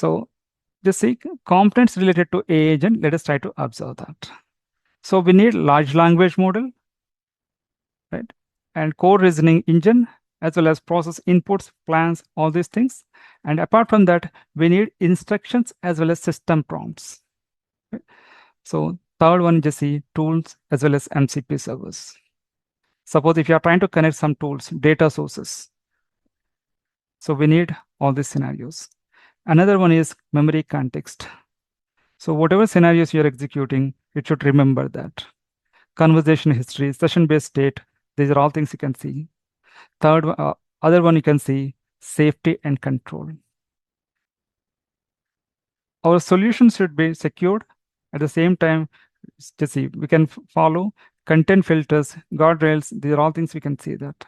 So just see components related to AI agent. Let us try to observe that. So we need large language model, right? And core reasoning engine, as well as process inputs, plans, all these things. And apart from that, we need instructions as well as system prompts. Right? So third one, just see tools as well as MCP servers. Suppose if you are trying to connect some tools, data sources. So we need all these scenarios. Another one is memory context. So whatever scenarios you're executing, it should remember that. Conversation history, session-based state, these are all things you can see. Third, other one you can see, safety and control. Our solution should be secured. At the same time, just see, we can follow content filters, guardrails, these are all things we can see that.